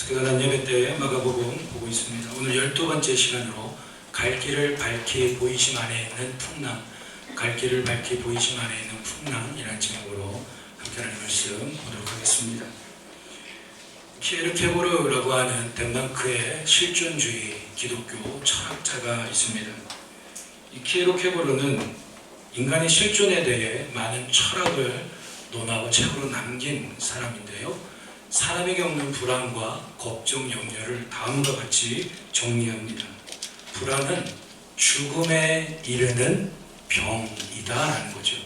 스키다난 예배 때 마가복음 보고 있습니다. 오늘 12번째 시간으로 갈 길을 밝히 보이심 안에 있는 풍랑, 갈 길을 밝히 보이심 안에 있는 풍랑이라는 제목으로 함께하는 말씀 보도록 하겠습니다. 키에르케고르라고 하는 덴마크의 실존주의 기독교 철학자가 있습니다. 이 키에르케고르는 인간의 실존에 대해 많은 철학을 논하고 책으로 남긴 사람인데요. 사람이 겪는 불안과 걱정, 염려를 다음과 같이 정리합니다. 불안은 죽음에 이르는 병이다라는 거죠.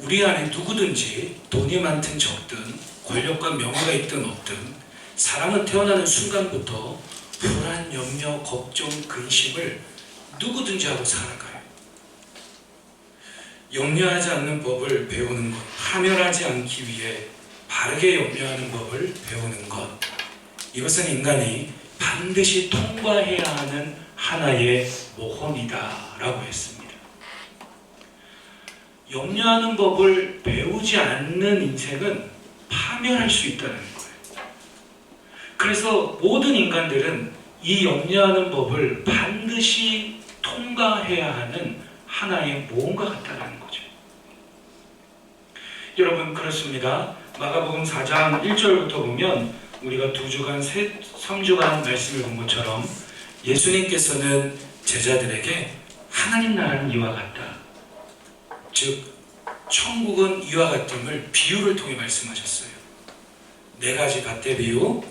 우리 안에 누구든지 돈이 많든 적든 권력과 명예가 있든 없든 사람은 태어나는 순간부터 불안, 염려, 걱정, 근심을 누구든지 하고 살아가요. 염려하지 않는 법을 배우는 것, 파멸하지 않기 위해 바르게 염려하는 법을 배우는 것, 이것은 인간이 반드시 통과해야 하는 하나의 모험이다라고 했습니다. 염려하는 법을 배우지 않는 인생은 파멸할 수 있다는 거예요. 그래서 모든 인간들은 이 염려하는 법을 반드시 통과해야 하는 하나의 모험과 같다는 거죠. 여러분, 그렇습니다. 마가복음 4장 1절부터 보면 우리가 2주간, 3주간 말씀을 본 것처럼 예수님께서는 제자들에게 하나님 나라는 이와 같다, 즉 천국은 이와 같음을 비유를 통해 말씀하셨어요. 4가지 밭대 비유,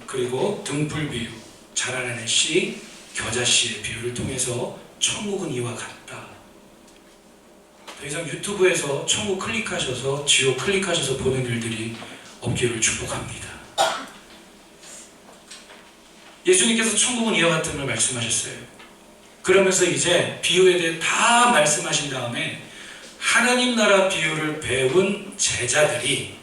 그리고 등불 비유, 자라나는 씨, 겨자씨의 비유를 통해서 천국은 이와 같다. 더 이상 유튜브에서 천국 클릭하셔서 지옥 클릭하셔서 보는 일들이 없기를 축복합니다. 예수님께서 천국은 이와 같음을 말씀하셨어요. 그러면서 이제 비유에 대해 다 말씀하신 다음에 하나님 나라 비유를 배운 제자들이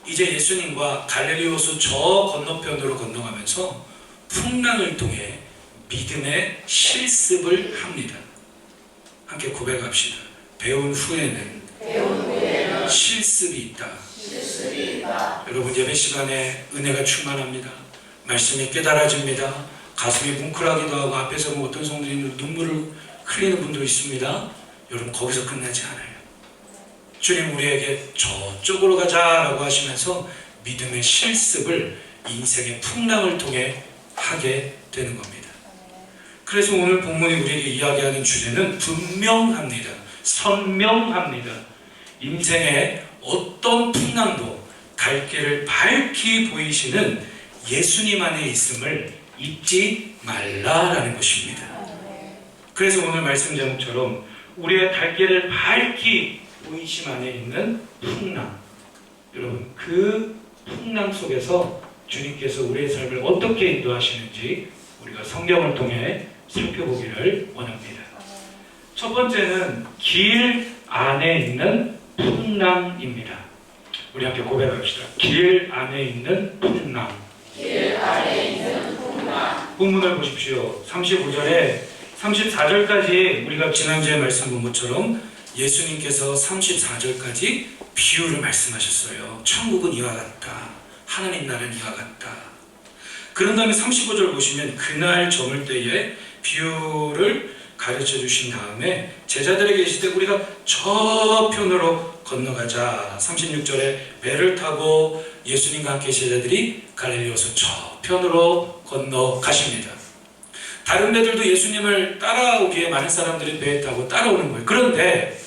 이제 예수님과 갈릴리 호수 저 건너편으로 건너가면서 풍랑을 통해 믿음의 실습을 합니다. 함께 고백합시다. 배운 후에는 실습이 있다. 여러분, 예배 시간에 은혜가 충만합니다. 말씀이 깨달아집니다. 가슴이 뭉클하기도 하고 앞에서 어떤 성들이 눈물을 흘리는 분도 있습니다. 여러분, 거기서 끝나지 않아요. 주님 우리에게 저쪽으로 가자라고 하시면서 믿음의 실습을 인생의 풍랑을 통해 하게 되는 겁니다. 그래서 오늘 본문이 우리에게 이야기하는 주제는 분명합니다. 선명합니다. 인생의 어떤 풍랑도 갈 길을 밝히 보이시는 예수님 안에 있음을 잊지 말라라는 것입니다. 그래서 오늘 말씀 제목처럼 우리의 갈 길을 밝히 보이심 안에 있는 풍랑, 여러분, 그 풍랑 속에서 주님께서 우리의 삶을 어떻게 인도하시는지 우리가 성경을 통해 살펴보기를 원합니다. 첫 번째는 길 안에 있는 풍랑입니다. 우리 함께 고백합시다. 길 안에 있는 풍랑. 길 안에 있는 풍랑. 본문을 보십시오. 35절에 34절까지 우리가 지난주에 말씀 본 것처럼 예수님께서 34절까지 비유를 말씀하셨어요. 천국은 이와 같다. 하나님 나라는 이와 같다. 그런 다음에 35절 보시면 그날 저물 때에 비유를 가르쳐 주신 다음에 제자들에게 계실 때 우리가 저편으로 건너가자. 36절에 배를 타고 예수님과 함께 제자들이 갈릴리 호수 저편으로 건너가십니다. 다른 배들도 예수님을 따라오기에 많은 사람들이 배에 타고 따라오는 거예요. 그런데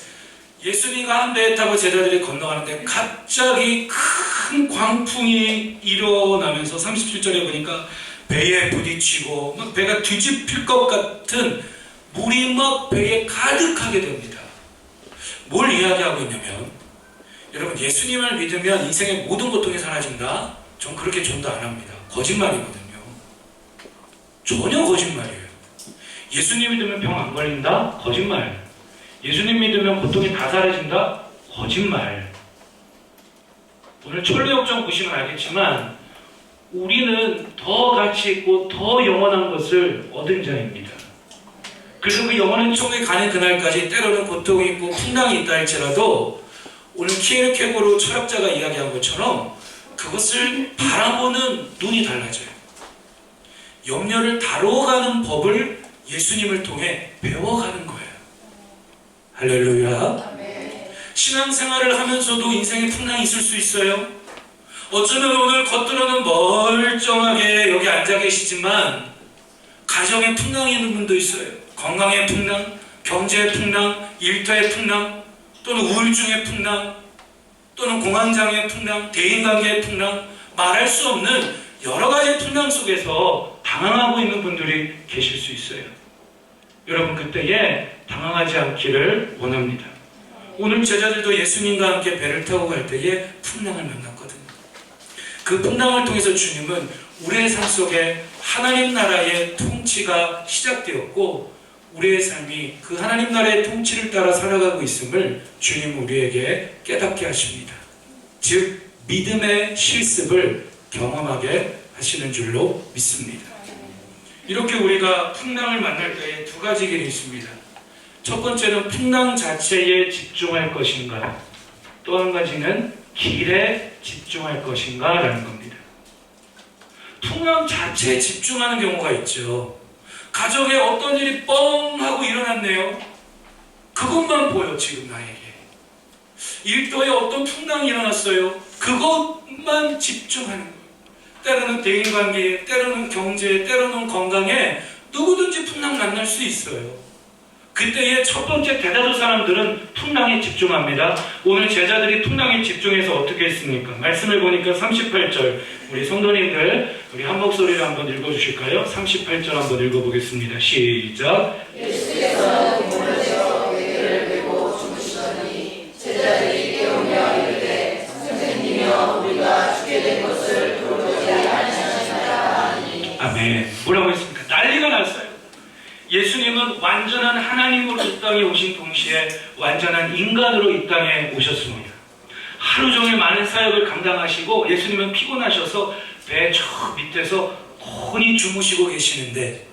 예수님과 한 배에 타고 제자들이 건너가는데 갑자기 큰 광풍이 일어나면서 37절에 보니까 배에 부딪히고 막 배가 뒤집힐 것 같은 물이 막 배에 가득하게 됩니다. 뭘 이야기하고 있냐면, 여러분, 예수님을 믿으면 인생의 모든 고통이 사라진다? 전 그렇게 전도 안 합니다. 거짓말이거든요. 전혀 거짓말이에요. 예수님 믿으면 병 안 걸린다? 거짓말. 예수님 믿으면 고통이 다 사라진다? 거짓말. 오늘 천리역정 보시면 알겠지만 우리는 더 가치 있고 더 영원한 것을 얻은 자입니다. 그래서 그 영원한 천국에 가는 그날까지 때로는 고통이 있고 풍랑이 있다 할지라도 오늘 키에르케고르 철학자가 이야기한 것처럼 그것을 바라보는 눈이 달라져요. 염려를 다뤄가는 법을 예수님을 통해 배워가는 거예요. 할렐루야. 신앙생활을 하면서도 인생에 풍랑이 있을 수 있어요. 어쩌면 오늘 겉으로는 멀쩡하게 여기 앉아 계시지만 가정에 풍랑이 있는 분도 있어요. 건강의 풍랑, 경제의 풍랑, 일터의 풍랑, 또는 우울증의 풍랑, 또는 공황장애의 풍랑, 대인관계의 풍랑, 말할 수 없는 여러 가지 풍랑 속에서 당황하고 있는 분들이 계실 수 있어요. 여러분, 그때에 당황하지 않기를 원합니다. 오늘 제자들도 예수님과 함께 배를 타고 갈 때에 풍랑을 만났거든요. 그 풍랑을 통해서 주님은 우리의 삶 속에 하나님 나라의 통치가 시작되었고 우리의 삶이 그 하나님 나라의 통치를 따라 살아가고 있음을 주님 우리에게 깨닫게 하십니다. 즉 믿음의 실습을 경험하게 하시는 줄로 믿습니다. 이렇게 우리가 풍랑을 만날 때에 두 가지 길이 있습니다. 첫 번째는 풍랑 자체에 집중할 것인가, 또 한 가지는 길에 집중할 것인가 라는 겁니다. 풍랑 자체에 집중하는 경우가 있죠. 가정에 어떤 일이 뻥 하고 일어났네요. 그것만 보여 지금 나에게. 일터에 어떤 풍랑이 일어났어요. 그것만 집중하는 거예요. 때로는 대인관계에, 때로는 경제에, 때로는 건강에 누구든지 풍랑 만날 수 있어요. 그때의 첫 번째 대다수 사람들은 풍랑에 집중합니다. 오늘 제자들이 풍랑에 집중해서 어떻게 했습니까? 말씀을 보니까 38절 우리 성도님들 우리 한 목소리로 한번 읽어주실까요? 38절 한번 읽어보겠습니다. 시작. 예수께서 문에서 베개를 메고 주무시더니 제자들이 깨우며 이르되 선생님이여 우리가 죽게 된 것을 도무지 아시나이다 하니. 아멘. 뭐라고 했습니까? 난리가 났어요. 예수님은 완전한 하나님으로 이 땅에 오신 동시에 완전한 인간으로 이 땅에 오셨습니다. 하루 종일 많은 사역을 감당하시고 예수님은 피곤하셔서 배 저 밑에서 곤히 주무시고 계시는데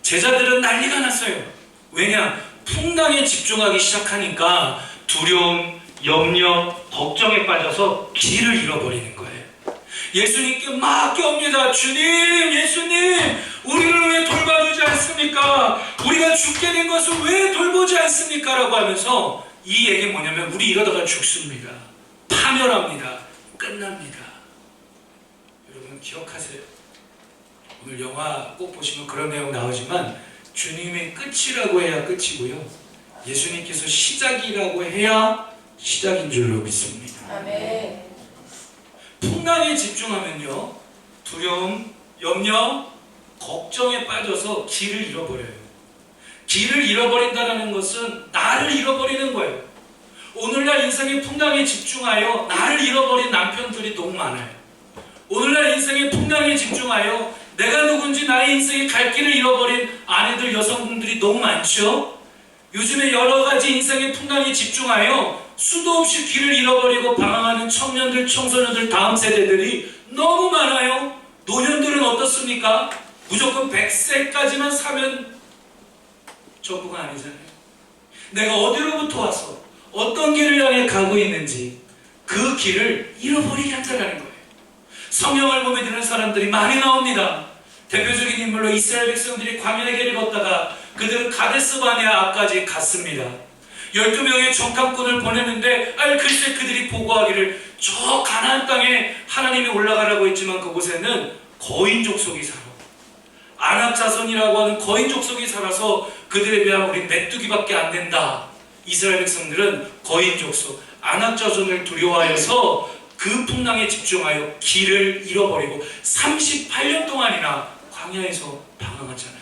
제자들은 난리가 났어요. 왜냐? 풍랑에 집중하기 시작하니까 두려움, 염려, 걱정에 빠져서 길을 잃어버리는 거예요. 예수님께 막 빹니다. 주님, 예수님, 우리를 왜 돌봐주지 않습니까? 우리가 죽게 된 것을 왜 돌보지 않습니까? 라고 하면서 이 얘기 뭐냐면 우리 이러다가 죽습니다. 파멸합니다. 끝납니다. 여러분 기억하세요. 오늘 영화 꼭 보시면 그런 내용 나오지만 주님의 끝이라고 해야 끝이고요. 예수님께서 시작이라고 해야 시작인 줄로 믿습니다. 아멘. 풍랑에 집중하면요, 두려움, 염려, 걱정에 빠져서 길을 잃어버려요. 길을 잃어버린다는 것은 나를 잃어버리는 거예요. 오늘날 인생의 풍랑에 집중하여 나를 잃어버린 남편들이 너무 많아요. 오늘날 인생의 풍랑에 집중하여 내가 누군지 나의 인생의 갈 길을 잃어버린 아내들, 여성분들이 너무 많죠. 요즘에 여러 가지 인생의 풍랑에 집중하여 수도 없이 길을 잃어버리고 방황하는 청년들, 청소년들, 다음 세대들이 너무 많아요. 노년들은 어떻습니까? 무조건 100세까지만 사면 전부가 아니잖아요. 내가 어디로부터 와서 어떤 길을 향해 가고 있는지 그 길을 잃어버리게 한다는 거예요. 성경을 보면 이런 사람들이 많이 나옵니다. 대표적인 인물로 이스라엘 백성들이 광야의 길을 걷다가 그들은 가데스 바네아 앞까지 갔습니다. 12명의 정탐꾼을 보냈는데 글쎄 그들이 보고하기를 저 가나안 땅에 하나님이 올라가라고 했지만 그곳에는 거인 족속이 살아. 아낙 자손이라고 하는 거인 족속이 살아서 그들에 비하면 우리 메뚜기밖에 안 된다. 이스라엘 백성들은 거인 족속, 아낙 자손을 두려워하여서 그 풍랑에 집중하여 길을 잃어버리고 38년 동안이나 광야에서 방황하잖아요.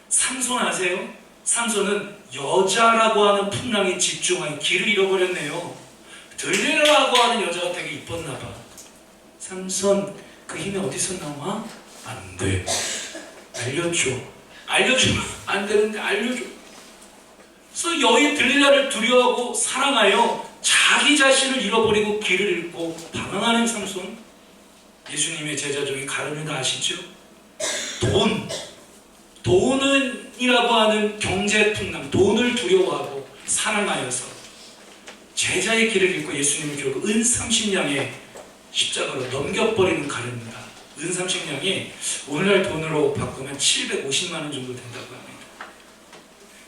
삼손 아세요? 삼손은 여자라고 하는 풍랑에 집중하여 길을 잃어버렸네요. 들레라고 하는 여자가 되게 이뻤나 봐. 삼손 그 힘이 어디서 나와? 안 돼. 알려줘. 알려주면 안 되는데 알려줘. 그래서 여인 들레라를 두려워하고 사랑하여 자기 자신을 잃어버리고 길을 잃고 방황하는 삼손. 예수님의 제자 중에 가룟유다 아시죠? 돈이라고 하는 경제 풍랑, 돈을 두려워하고 사랑하여서 제자의 길을 잃고 예수님은 결국 은 30냥에 십자가로 넘겨버리는 가련입니다. 은 30냥이 오늘날 돈으로 바꾸면 750만 원 정도 된다고 합니다.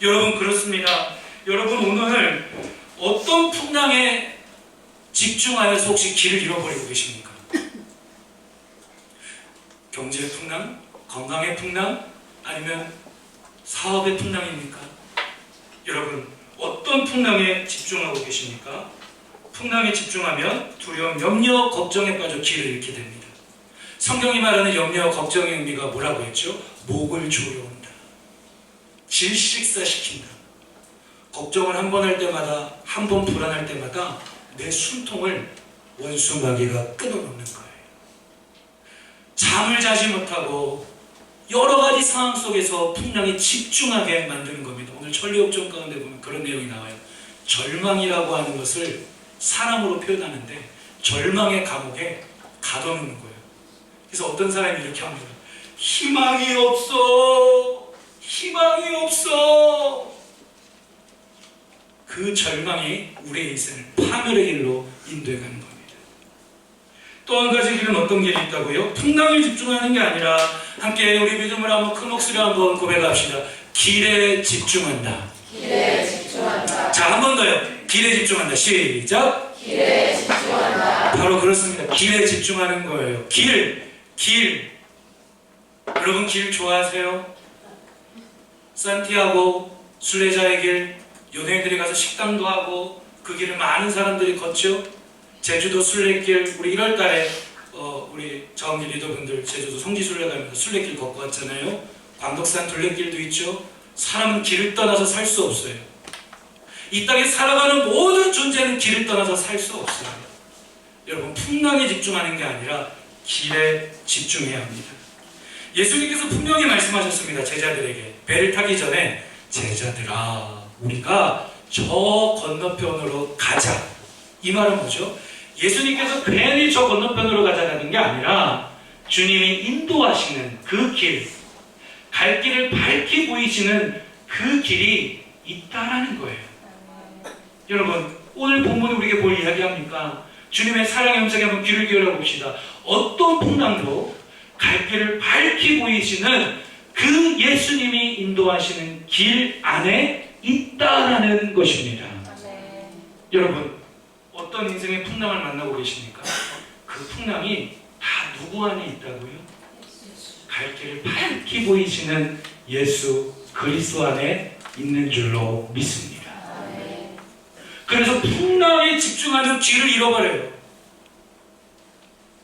여러분 그렇습니다. 여러분 오늘 어떤 풍랑에 집중하여서 혹시 길을 잃어버리고 계십니까? 경제의 풍랑? 건강의 풍랑? 아니면 사업의 풍랑입니까? 여러분 어떤 풍랑에 집중하고 계십니까? 풍랑에 집중하면 두려움, 염려, 걱정에 빠져 길을 잃게 됩니다. 성경이 말하는 염려, 걱정의 의미가 뭐라고 했죠? 목을 조여온다. 질식사시킨다. 걱정을 한 번 할 때마다, 한 번 불안할 때마다 내 숨통을 원수 마귀가 끊어놓는 거예요. 잠을 자지 못하고 여러 가지 상황 속에서 풍랑에 집중하게 만드는 겁니다. 오늘 천리옥전 가운데 보면 그런 내용이 나와요. 절망이라고 하는 것을 사람으로 표현하는데 절망의 감옥에 가둬놓는 거예요. 그래서 어떤 사람이 이렇게 합니다. 희망이 없어. 희망이 없어. 그 절망이 우리의 인생을 파멸의 길로 인도해가는 겁니다. 또 한 가지 길은 어떤 길이 있다고요? 풍랑에 집중하는 게 아니라 함께 우리 믿음을 한번 큰 목소리로 한번 고백합시다. 길에 집중한다. 길에 집중한다. 자, 한 번 더요. 길에 집중한다. 시작. 길에 집중한다. 바로 그렇습니다. 길에 집중하는 거예요. 길. 여러분 길 좋아하세요? 산티아고, 순례자의 길, 연예인들이 가서 식당도 하고 그 길을 많은 사람들이 걷죠. 제주도 순례길, 우리 1월달에 우리 저항길 리더분들 제주도 성지순례 가면서 순례길 걷고 왔잖아요. 광덕산 둘레길도 있죠. 사람은 길을 떠나서 살 수 없어요. 이 땅에 살아가는 모든 존재는 길을 떠나서 살 수 없어요. 여러분 풍랑에 집중하는 게 아니라 길에 집중해야 합니다. 예수님께서 분명히 말씀하셨습니다. 제자들에게 배를 타기 전에 제자들아 우리가 저 건너편으로 가자. 이 말은 뭐죠? 예수님께서 괜히 저 건너편으로 가자는 게 아니라 주님이 인도하시는 그 길, 갈 길을 밝히 보이시는 그 길이 있다라는 거예요. 여러분 오늘 본문이 우리에게 뭘 이야기합니까? 주님의 사랑의 음성에 한번 귀를 기울여 봅시다. 어떤 풍랑도 갈 길을 밝히 보이시는 그 예수님이 인도하시는 길 안에 있다라는 것입니다. 여러분 어떤 인생의 풍랑을 만나고 계십니까? 그 풍랑이 다 누구 안에 있다고요? 갈 길을 밝히 보이시는 예수 그리스도 안에 있는 줄로 믿습니다. 그래서 풍랑에 집중하면 길을 잃어버려요.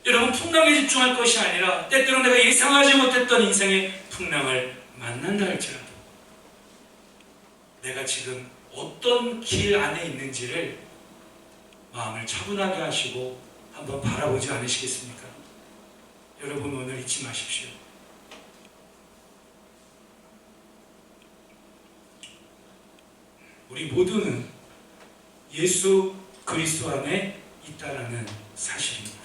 여러분 풍랑에 집중할 것이 아니라 때때로 내가 예상하지 못했던 인생의 풍랑을 만난다 할지라도 내가 지금 어떤 길 안에 있는지를 마음을 차분하게 하시고 한번 바라보지 않으시겠습니까? 여러분 오늘 잊지 마십시오. 우리 모두는 예수 그리스도 안에 있다라는 사실입니다.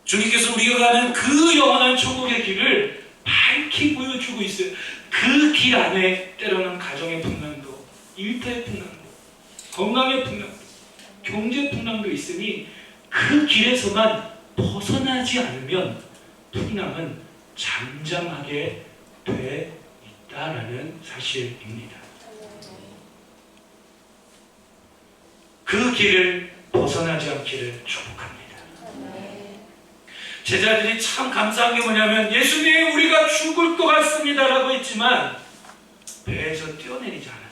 주님께서 우리가 가는 그 영원한 천국의 길을 밝히 보여주고 있어요. 그 길 안에 때로는 가정의 풍랑도, 일터의 풍랑도, 건강의 풍랑도, 경제 풍랑도 있으니 그 길에서만 벗어나지 않으면 풍랑은 잠잠하게 돼 있다라는 사실입니다. 그 길을 벗어나지 않기를 축복합니다. 제자들이 참 감사한 게 뭐냐면 예수님 우리가 죽을 것 같습니다 라고 했지만 배에서 뛰어내리지 않았어요.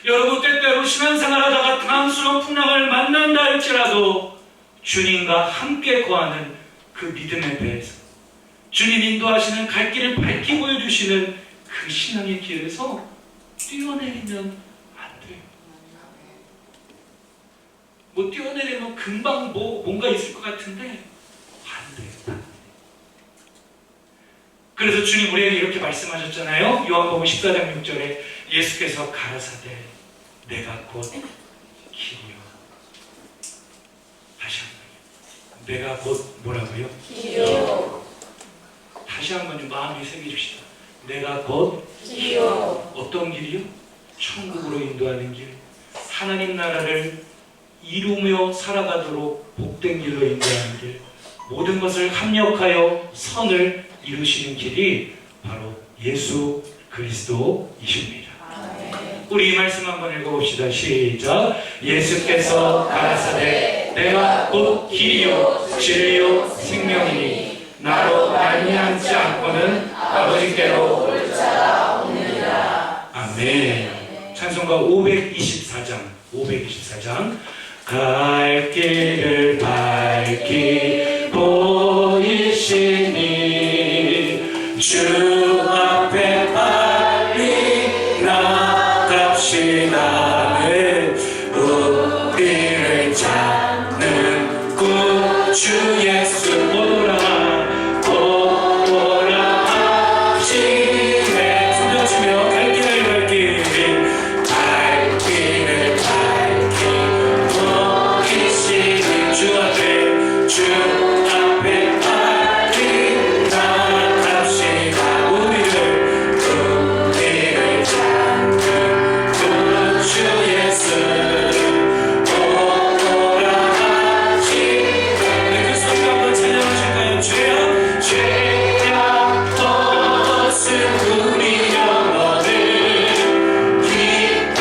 여러분 때때로 신앙생활 하다가 당황스러운 풍랑을 만난다 할지라도 주님과 함께 거하는 그 믿음의 배에서 주님 인도하시는 갈 길을 밝히 보여주시는 그 신앙의 길에서 뛰어내리면 안 돼요. 뭐 뛰어내리면 금방 뭔가 있을 것 같은데 안 돼요. 그래서 주님 우리에게 이렇게 말씀하셨잖아요. 요한복음 14장 6절에 예수께서 가라사대 내가 곧 길이요. 다시 한번 내가 곧 뭐라고요? 길이요. 다시 한번 좀 마음에 새겨주시다. 내가 곧 길이요. 어떤 길이요? 천국으로 인도하는 길. 하나님 나라를 이루며 살아가도록 복된 길로 인도하는 길, 모든 것을 합력하여 선을 이루시는 길이 바로 예수 그리스도이십니다. 우리 이 말씀 한번 읽어봅시다. 시작. 예수께서 가라사대 내가 곧 길이요 진리요 생명이니 나로 말미암지 않고는 아버지께로 올 자가 없느니라. 아멘. 찬송가 524장 갈 길을 밝히 보이시니 주 앞에 빨리 나갑시다는 우리를 찾는 구주 예수 오라 하시네. 손들어주며 갈 길을 밝히 주 앞에 빨리 나갑시다. 우리를 찾는 구주 예수 오라 하시네. 그 소리 한번 찬양하실까요? 죄악 벗은 우리 영혼을 기뻐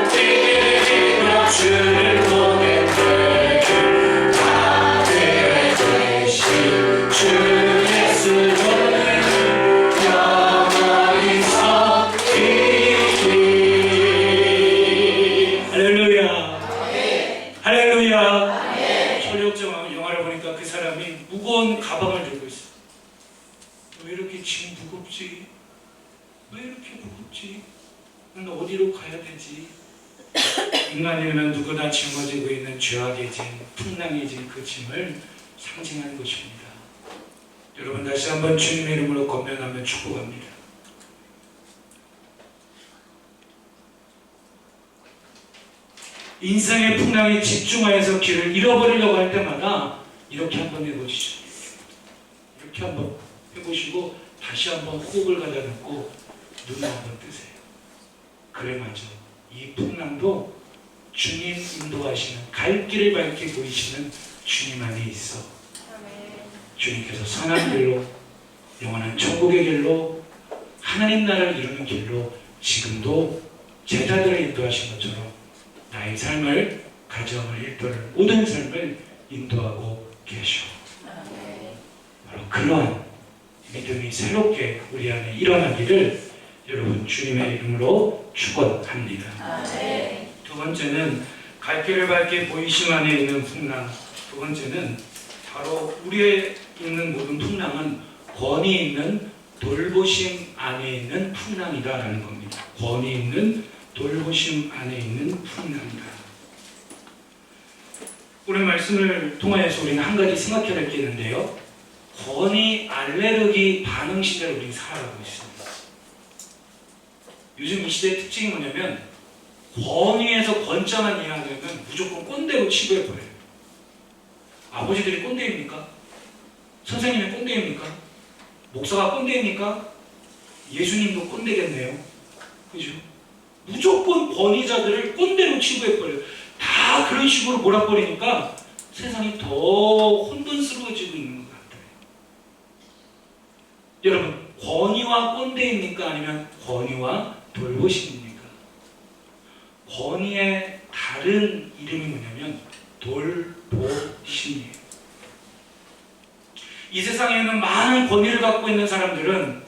뛰며 주를 보게 주 예수를 영원히 섬기리. 할렐루야. 할렐루야. 철력정 영화를 보니까 그 사람이 무거운 가방을 들고 있어. 왜 이렇게 짐 무겁지? 왜 이렇게 무겁지? 난 어디로 가야 되지? 인간이면 누구나 짊어지고 있는 죄악의 짐, 풍랑의 짐, 그 짐을 상징하는 것입니다. 여러분 다시 한번 주님의 이름으로 건면하며 축복합니다. 인생의 풍랑에 집중하여서 길을 잃어버리려고 할 때마다 이렇게 한번 해보시죠. 이렇게 한번 해보시고 다시 한번 호흡을 가다듬고 눈을 한번 뜨세요. 그래 맞아. 이 풍랑도 주님 인도하시는 갈 길을 밝게 보이시는 주님 안에 있어. 주님께서 선한 길로 영원한 천국의 길로 하나님 나라를 이루는 길로 지금도 제자들을 인도하신 것처럼 나의 삶을, 가정을, 일터를, 모든 삶을 인도하고 계셔. 바로 그러한 믿음이 새롭게 우리 안에 일어나기를 여러분 주님의 이름으로 축원합니다. 두 번째는 갈 길을 밝게 보이심 안에 있는 풍랑. 두 번째는 바로 우리의 있는 모든 풍랑은 권위 있는 돌보심 안에 있는 풍랑이다라는 겁니다. 권위 있는 돌보심 안에 있는 풍랑이다. 오늘 말씀을 통하여서 우리는 한 가지 생각해야 할 게 있는데요. 권위 알레르기 반응 시대를 우리는 살아가고 있습니다. 요즘 이 시대의 특징이 뭐냐면 권위에서 권장한 이야기는 무조건 꼰대로 치부해버려요. 아버지들이 꼰대입니까? 선생님이 꼰대입니까? 목사가 꼰대입니까? 예수님도 꼰대겠네요. 그죠? 무조건 권위자들을 꼰대로 치부해버려요. 다 그런 식으로 몰아버리니까 세상이 더 혼돈스러워지고 있는 것 같아요. 여러분, 권위와 꼰대입니까? 아니면 권위와 돌보심입니까? 권위의 다른 이름이 뭐냐면 돌보심이에요. 이 세상에는 많은 권위를 갖고 있는 사람들은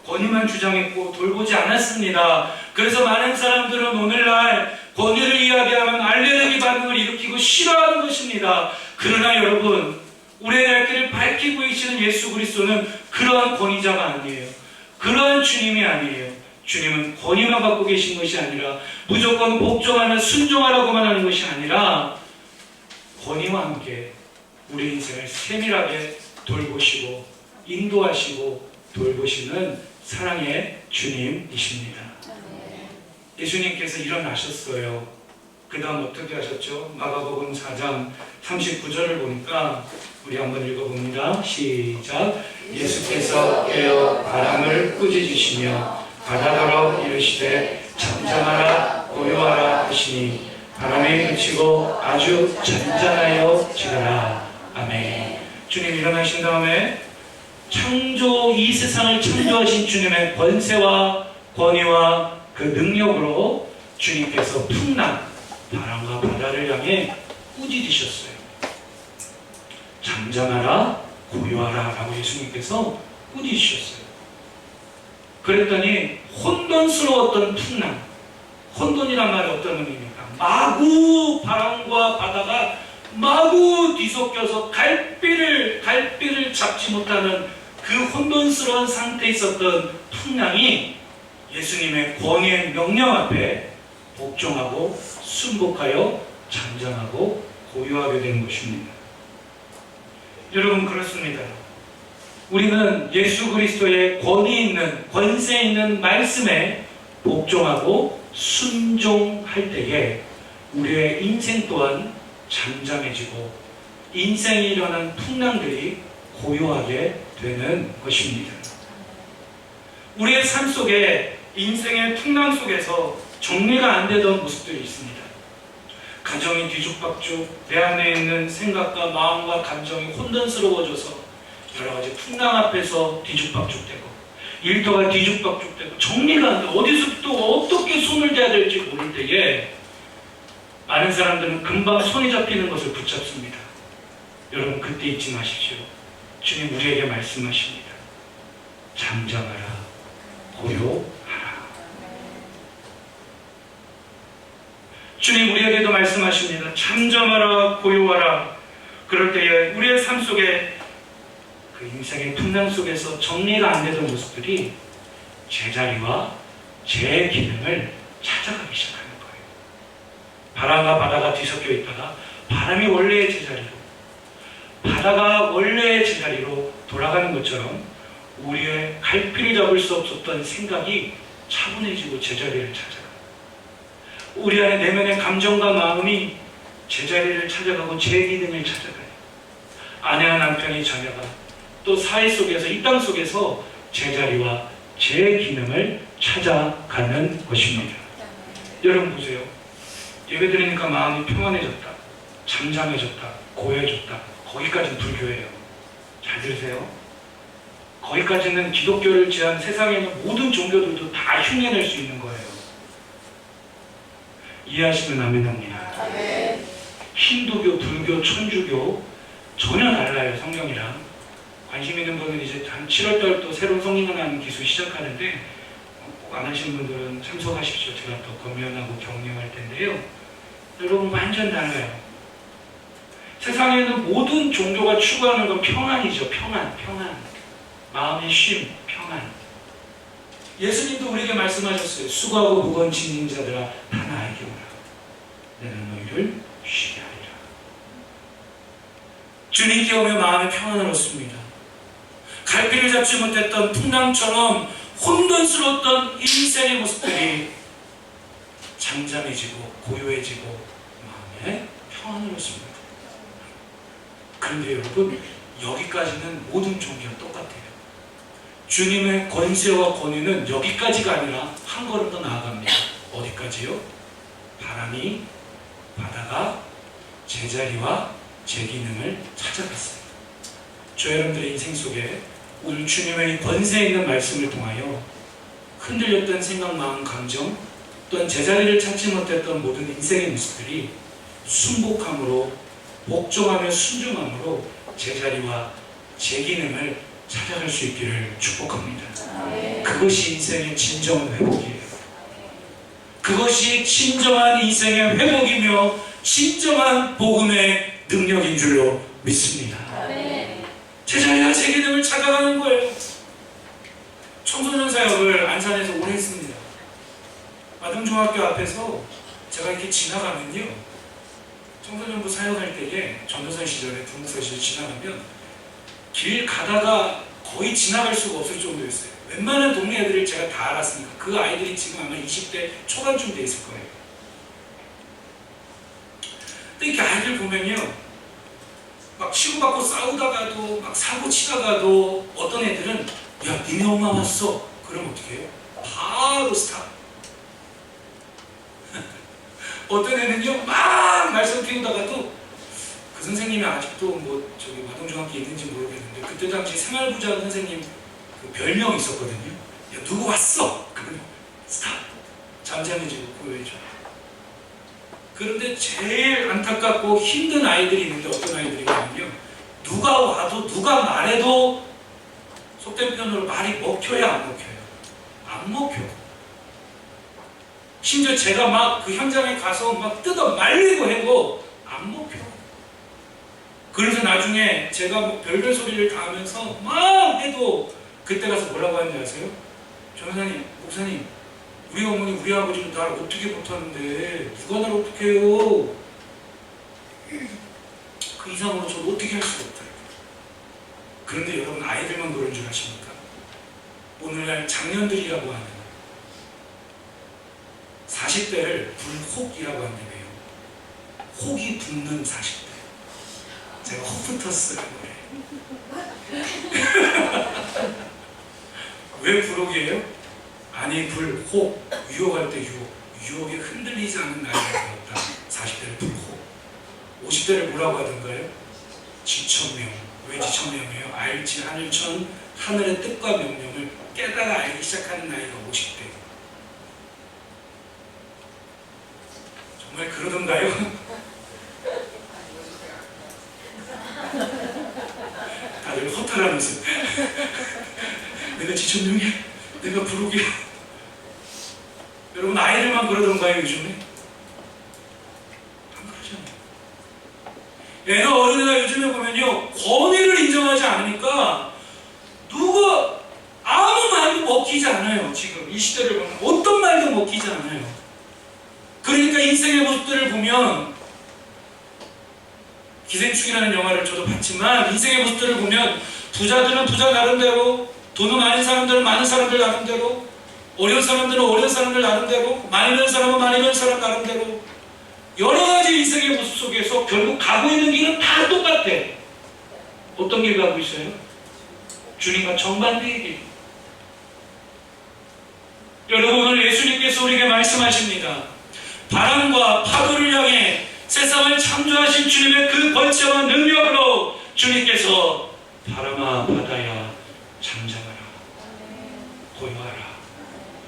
권위만 주장했고 돌보지 않았습니다. 그래서 많은 사람들은 오늘날 권위를 이야기하면 알레르기 반응을 일으키고 싫어하는 것입니다. 그러나 여러분, 우리의 갈 길을 밝히 보이시는 예수 그리스도는 그러한 권위자가 아니에요. 그러한 주님이 아니에요. 주님은 권위만 갖고 계신 것이 아니라 무조건 복종하며 순종하라고만 하는 것이 아니라 권위와 함께 우리 인생을 세밀하게 돌보시고 인도하시고 돌보시는 사랑의 주님이십니다. 예수님께서 일어나셨어요. 그 다음 어떻게 하셨죠? 마가복음 4장 39절을 보니까 우리 한번 읽어봅니다. 시작. 예수께서 깨어 바람을 꾸짖으시며 바다더러 이르시되 잠잠하라 고요하라 하시니 바람이 그치고 아주 잔잔하여 지더라. 아멘. 주님 일어나신 다음에 창조 이 세상을 창조하신 주님의 권세와 권위와 그 능력으로 주님께서 풍랑 바람과 바다를 향해 꾸짖으셨어요. 잠잠하라 고요하라 라고 예수님께서 꾸짖으셨어요. 그랬더니 혼돈스러웠던 풍랑, 혼돈이란 말이 어떤 의미입니까? 마구 바람과 바다가 마구 뒤섞여서 갈피를 잡지 못하는 그 혼돈스러운 상태에 있었던 풍랑이 예수님의 권위의 명령 앞에 복종하고 순복하여 잠잠하고 고요하게 된 것입니다. 여러분 그렇습니다. 우리는 예수 그리스도의 권위 있는 권세 있는 말씀에 복종하고 순종할 때에 우리의 인생 또한 잠잠해지고 인생에 일어난 풍랑들이 고요하게 되는 것입니다. 우리의 삶 속에 인생의 풍랑 속에서 정리가 안 되던 모습들이 있습니다. 가정이 뒤죽박죽, 내 안에 있는 생각과 마음과 감정이 혼돈스러워져서 여러 가지 풍랑 앞에서 뒤죽박죽되고 일터가 뒤죽박죽되고 정리가 안 돼. 어디서부터 어떻게 손을 대야 될지 모를 때에 많은 사람들은 금방 손이 잡히는 것을 붙잡습니다. 여러분 그때 잊지 마십시오. 주님 우리에게 말씀하십니다. 잠잠하라 고요하라. 주님 우리에게도 말씀하십니다. 잠잠하라 고요하라. 그럴 때에 우리의 삶 속에 그 인생의 풍랑 속에서 정리가 안 되던 모습들이 제자리와 제 기능을 찾아가기 시작하는 거예요. 바람과 바다가 뒤섞여 있다가 바람이 원래의 제자리로, 바다가 원래의 제자리로 돌아가는 것처럼 우리의 갈피를 잡을 수 없었던 생각이 차분해지고 제자리를 찾아가요. 우리 안에 내면의 감정과 마음이 제자리를 찾아가고 제 기능을 찾아가요. 아내와 남편이 자녀가 또 사회 속에서 이 땅 속에서 제자리와 제 기능을 찾아가는 것입니다. 여러분 보세요. 예배 드리니까 마음이 평안해졌다, 잠잠해졌다, 고요해졌다. 거기까지는 불교예요. 잘 들으세요. 거기까지는 기독교를 제한 세상에 있는 모든 종교들도 다 흉내낼 수 있는 거예요. 이해하시면 아멘합니다. 힌두교, 불교, 천주교 전혀 달라요. 성경이랑. 관심 있는 분은 이제 한 7월달 또 새로운 성인하는 기술 시작하는데 꼭 안 하시는 분들은 참석하십시오. 제가 또 권면하고 격려할 텐데요. 여러분 완전 달라요. 세상에는 모든 종교가 추구하는 건 평안이죠. 평안. 마음의 쉼, 평안. 예수님도 우리에게 말씀하셨어요. 수고하고 무거운 짐진 자들아 다 나에게 오라. 내는 너희를 쉬게 하리라. 주님께 오면 마음이 평안을 얻습니다. 갈피를 잡지 못했던 풍랑처럼 혼돈스러웠던 인생의 모습들이 잠잠해지고 고요해지고 마음에 평안을 얻습니다. 그런데 여러분 여기까지는 모든 종교가 똑같아요. 주님의 권세와 권위는 여기까지가 아니라 한 걸음 더 나아갑니다. 어디까지요? 바람이 바다가 제자리와 제 기능을 찾아갔어요. 저 여러분들의 인생 속에 오늘 주님의 권세 있는 말씀을 통하여 흔들렸던 생각, 마음, 감정 또한 제자리를 찾지 못했던 모든 인생의 모습들이 순복함으로 복종하며 순종함으로 제자리와 제 기능을 찾아갈 수 있기를 축복합니다. 그것이 인생의 진정한 회복이에요. 그것이 진정한 인생의 회복이며 진정한 복음의 능력인 줄로 믿습니다. 제자리와 제 기능을 찾아가는 거예요. 청소년 사역을 안산에서 오래 했습니다. 마등중학교 앞에서 제가 이렇게 지나가면요, 청소년부 사역할 때에 전도사 시절에 부목사 시절 지나가면 길 가다가 거의 지나갈 수가 없을 정도였어요. 웬만한 동네 애들을 제가 다 알았으니까 그 아이들이 지금 아마 20대 초반쯤 돼 있을 거예요. 근데 이렇게 아이들 보면요, 막 치고받고 싸우다가도 막 사고 치다가도 어떤 애들은 야 니네 엄마 왔어. 그럼 어떻게 해요? 바로 스탑. 어떤 애는요 막 말씀 피우다가도 그 선생님이 아직도 뭐 저기 마동중학교 있는지 모르겠는데 그때 당시 생활부장 선생님 그 별명이 있었거든요. 야 누구 왔어? 그러면 스탑 잠잠해지고 보여줘. 그런데 제일 안타깝고 힘든 아이들이 있는데 어떤 아이들이냐면요 누가 와도 누가 말해도 속된 표현으로 말이 먹혀야 안 먹혀요. 안 먹혀. 심지어 제가 막 그 현장에 가서 막 뜯어 말리고 해도 안 먹혀. 그래서 나중에 제가 뭐 별별 소리를 다 하면서 막 해도 그때 가서 뭐라고 하는지 아세요? 전사님, 목사님, 우리 어머니, 우리 아버지는 나를 어떻게 못하는데 누가 나를 어떻게 해요? 그 이상으로 저는 어떻게 할 수가 없다. 그런데 여러분 아이들만 그런 줄 아십니까? 오늘날 장년들이라고 하는 40대를 불혹이라고 하는데 왜요? 혹이 붙는 40대. 제가 혹 붙었어요. 왜 불혹이에요? 아니 불혹, 유혹할 때 유혹. 유혹에 흔들리지 않는 나이가 되었다. 40대를 불혹. 50대를 뭐라고 하던가요? 지천명. 왜 지천명이에요? 알지 하늘천 하늘의 뜻과 명령을 깨달아 알기 시작하는 나이가 50대. 정말 그러던가요? 다들 허탈하면서 내가 지천명이야? 내가 불혹이야? 여러분 아이들만 그러던가요 요즘에? 안 그러잖아요. 애가 어린애가 요즘에 보면요 권위를 인정하지 않으니까 누가 아무 말도 먹히지 않아요. 지금 이 시대를 보면 어떤 말도 먹히지 않아요. 그러니까 인생의 모습들을 보면 기생충이라는 영화를 저도 봤지만 인생의 모습들을 보면 부자들은 부자 나름대로 돈은 많은 사람들은 많은 사람들 나름대로 어려운 사람들은 어려운 사람들 나름대로 많이 배운 사람은 많이 배운 사람 나름대로 여러 가지 인생의 모습 속에서 결국 가고 있는 길은 다 똑같아. 어떤 길 가고 있어요? 주님과 정반대의 길. 여러분 오늘 예수님께서 우리에게 말씀하십니다. 바람과 파도를 향해 세상을 창조하신 주님의 그 권세와 능력으로 주님께서 바람아 바다야 잠잠하라 고요하라.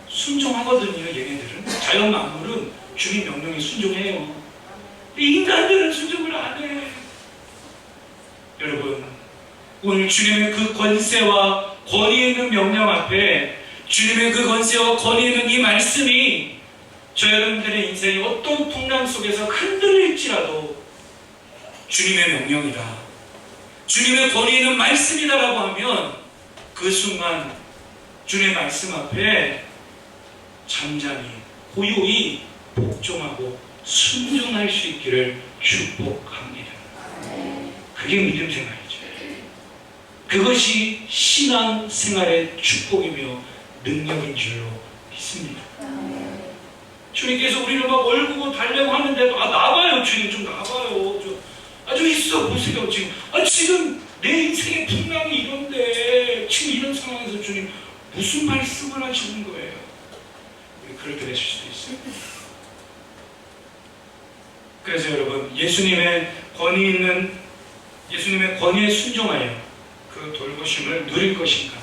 순종하거든요. 얘네들은 자연 만물은 주님 명령에 순종해요. 인간들은 순종을 안 해. 여러분 오늘 주님의 그 권세와 권위 있는 명령 앞에 주님의 그 권세와 권위 있는 이 말씀이 저 여러분들의 인생이 어떤 풍랑 속에서 흔들릴지라도 주님의 명령이다, 주님의 권위 있는 말씀이다라고 하면 그 순간 주님의 말씀 앞에 잠잠히 고요히 복종하고 순종할 수 있기를 축복합니다. 그게 믿음 생활이죠. 그것이 신앙 생활의 축복이며 능력인 줄로 믿습니다. 주님께서 우리를 막 얼굴고 달려고 하는데도 나와요. 주님 좀 나와요. 좀 있어 보세요. 지금 내 인생의 풍랑이 이런데 지금 이런 상황에서 주님 무슨 말씀을 하시는 거예요? 우리 그렇게 되실 수도 있어요. 그래서 여러분 예수님의 권위에 순종하여 그 돌보심을 누릴 것인가,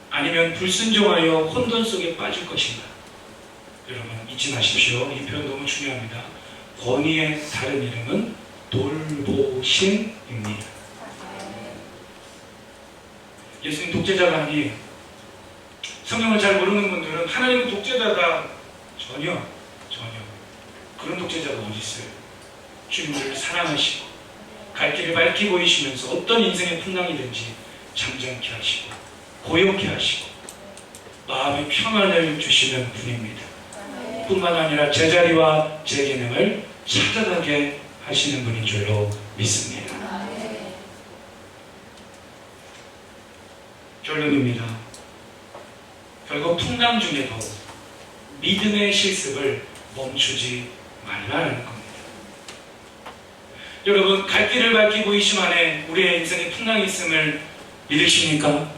아니면 불순종하여 혼돈 속에 빠질 것인가. 여러분 잊지 마십시오. 이 표현 너무 중요합니다. 권위의 다른 이름은 돌보심입니다. 예수님 독재자가 아니에요. 성경을 잘 모르는 분들은 하나님은 독재자다. 전혀 그런 독재자가 어디 있어요? 주님을 사랑하시고 갈 길을 밝히 보이시면서 어떤 인생의 풍랑이든지 잠잠케 하시고 고요케 하시고 마음의 평안을 주시는 분입니다. 뿐만 아니라 제자리와 제기능을 찾아가게 하시는 분인 줄로 믿습니다. 결론입니다. 결국 풍랑 중에도 믿음의 실습을 멈추지 말라는 겁니다. 여러분 갈 길을 밝히 보이심 안에 우리의 인생에 풍랑이 있음을 믿으십니까?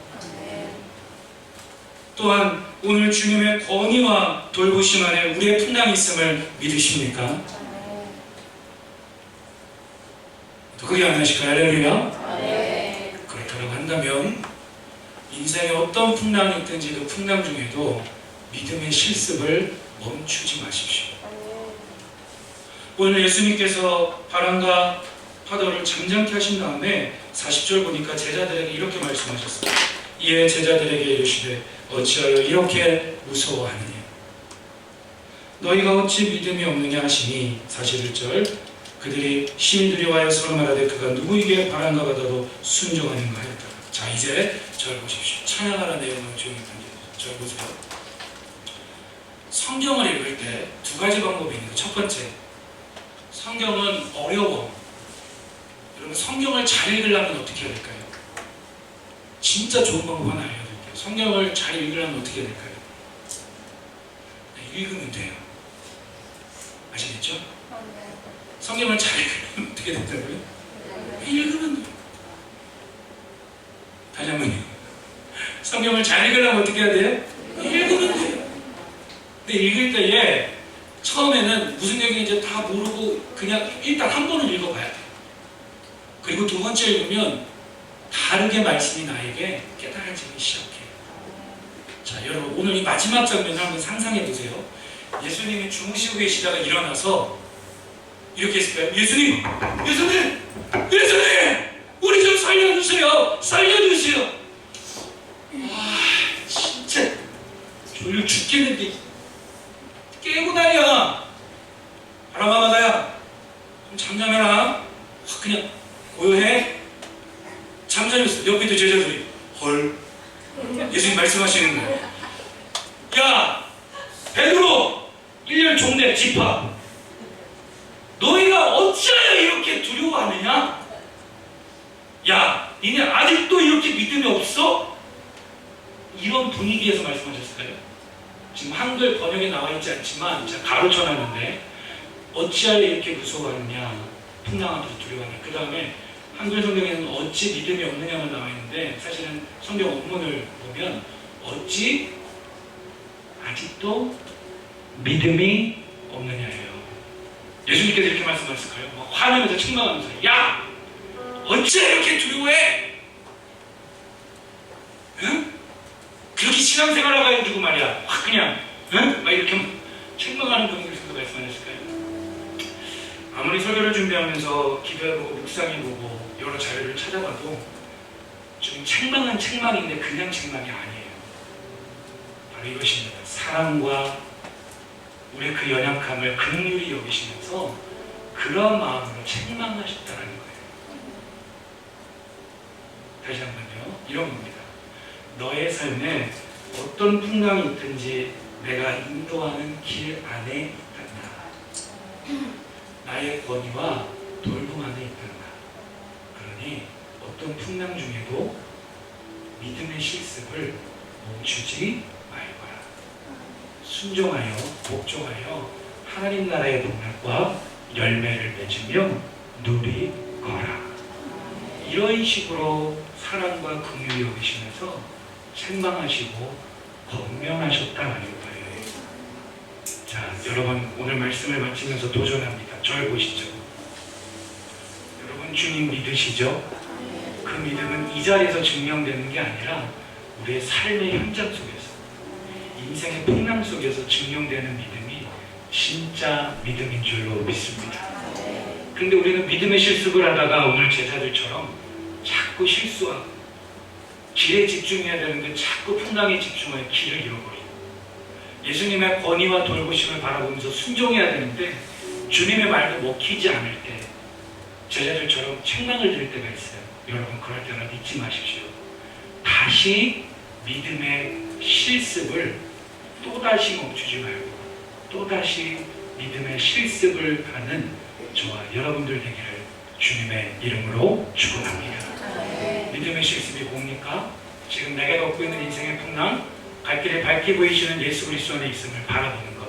또한 오늘 주님의 권위와 돌보심 안에 우리의 풍랑이 있음을 믿으십니까? 또 그게 안 하실까요? 할렐루야. 네. 그렇다고 한다면 인생에 어떤 풍랑이 있든지 그 풍랑 중에도 믿음의 실습을 멈추지 마십시오. 오늘 예수님께서 바람과 파도를 잠잠케 하신 다음에 40절 보니까 제자들에게 이렇게 말씀하셨어요. 이에 제자들에게 이르시되 어찌하여 이렇게 무서워하느냐? 너희가 어찌 믿음이 없느냐 하시니 41절 그들이 심히 두려워하여 서로 말하되 그가 누구에게 바람과 바다도 순종하는가 하였다. 자, 이제 절 보십시오. 찬양하라 내용을 조용히 던져주세요. 절 보세요. 성경을 읽을 때 두 가지 방법이 있는데, 첫 번째, 성경은 어려워. 여러분, 성경을 잘 읽으려면 어떻게 해야 될까요? 진짜 좋은 방법 하나 알려드릴게요. 성경을 잘 읽으려면 어떻게 해야 될까요? 네, 읽으면 돼요. 아시겠죠? 성경을 잘 읽으려면 어떻게 된다고요? 읽으면 돼요. 다시 한번요. 성경을 잘 읽으려면 어떻게 해야 돼요? 읽으면 돼요. 근데 읽을 때에 처음에는 무슨 얘기인지 다 모르고 그냥 일단 한 번은 읽어봐야 돼요. 그리고 두 번째 읽으면 다르게 말씀이 나에게 깨달아지기 시작해요. 자, 여러분, 오늘 이 마지막 장면을 한번 상상해 보세요. 예수님이 주무시고 계시다가 일어나서 이렇게 했을 거예요. 예수님! 예수님! 예수님! 우리 좀 살려주세요! 살려주세요! 와, 진짜 졸려 죽겠는데 깨고 난리야. 바람아 바다야, 좀 잠잠해라. 확 그냥 고요해. 잠잠했어. 옆에 있던 제자들이 헐. 예수님 말씀하시는 거예요. 야, 베드로, 1년 종대 집합, 너희가 어찌하여 이렇게 두려워하느냐? 야, 니네 아직도 이렇게 믿음이 없어? 이런 분위기에서 말씀하셨을까요? 지금 한글 번역에 나와 있지 않지만 제가 가로쳐놨는데 어찌하여 이렇게 무서워하느냐, 풍랑하면서 두려워하느냐. 그 다음에 한글 성경에는 어찌 믿음이 없느냐만 나와 있는데 사실은 성경 원문을 보면 어찌 아직도 믿음이 없느냐예요. 예수님께서 이렇게 말씀하셨을까요? 막 화내면서 책망하면서 야! 어찌 이렇게 두려워해? 응? 그렇게 신앙생활 해가지고 말이야 확 그냥 응? 막 이렇게 책망하는 분들께서 말씀하셨을까요? 아무리 설교를 준비하면서 기도해보고 묵상해보고 여러 자료를 찾아봐도 좀 책망은 책망인데 그냥 책망이 아니에요. 바로 이것입니다. 사랑과 우리의 그 연약함을 긍휼히 여기시면서 그런 마음으로 책망하셨다는 거예요. 다시 한번요. 이런 겁니다. 너의 삶에 어떤 풍랑이 있든지 내가 인도하는 길 안에 있단다. 나의 권위와 돌봄 안에 있단다. 그러니 어떤 풍랑 중에도 믿음의 실습을 멈추지 말거라. 순종하여 복종하여 하나님 나라의 복락과 열매를 맺으며 누리거라. 이런 식으로 사랑과 긍휼히 여기시면서 책망하시고 권면하셨다는 거예요. 자, 여러분, 오늘 말씀을 마치면서 도전합니다. 절 보시죠. 여러분, 주님 믿으시죠? 그 믿음은 이 자리에서 증명되는 게 아니라 우리의 삶의 현장 속에서, 인생의 풍랑 속에서 증명되는 믿음이 진짜 믿음인 줄로 믿습니다. 그런데 우리는 믿음의 실습을 하다가 오늘 제자들처럼 자꾸 실수하고 길에 집중해야 되는데 자꾸 풍랑에 집중하여 길을 잃어버리고, 예수님의 권위와 돌보심을 바라보면서 순종해야 되는데 주님의 말도 먹히지 않을 때 제자들처럼 책망을 들을 때가 있어요. 여러분, 그럴 때는 잊지 마십시오. 다시 믿음의 실습을 또다시 멈추지 말고 또다시 믿음의 실습을 하는 저와 여러분들 되기를 주님의 이름으로 축원합니다. 믿음의 실습이 뭡니까? 지금 내가 겪고 있는 인생의 풍랑, 갈 길에 밝게 보이시는 예수 그리스도 안에 있음을 바라보는 것.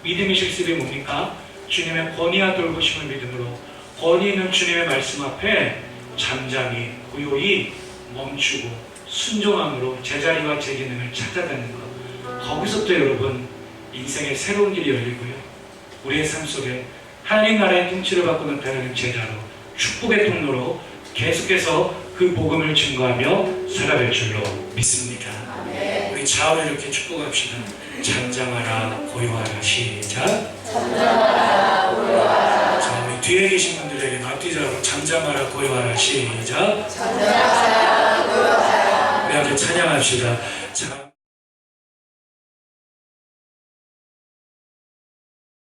믿음의 실습이 뭡니까? 주님의 권위와 돌보심을 믿음으로, 권위 있는 주님의 말씀 앞에 잠잠히 고요히 멈추고 순종함으로 제자리와 제 기능을 찾아가는 것. 거기서부터 여러분 인생의 새로운 길이 열리고요. 우리의 삶 속에 하나님 나라의 통치를 받고 나타나는 제자로 축복의 통로로 계속해서 그 복음을 증거하며 살아갈 줄로 믿습니다. 우리 좌우를 이렇게 축복합시다. 잠잠하라 고요하라. 시작. 잠잠하라 고요하라. 자, 우리 뒤에 계신 분들에게 앞뒤자로 잠잠하라 고요하라. 시작. 잠잠하라 고요하라. 우리 함께 찬양합시다. 자.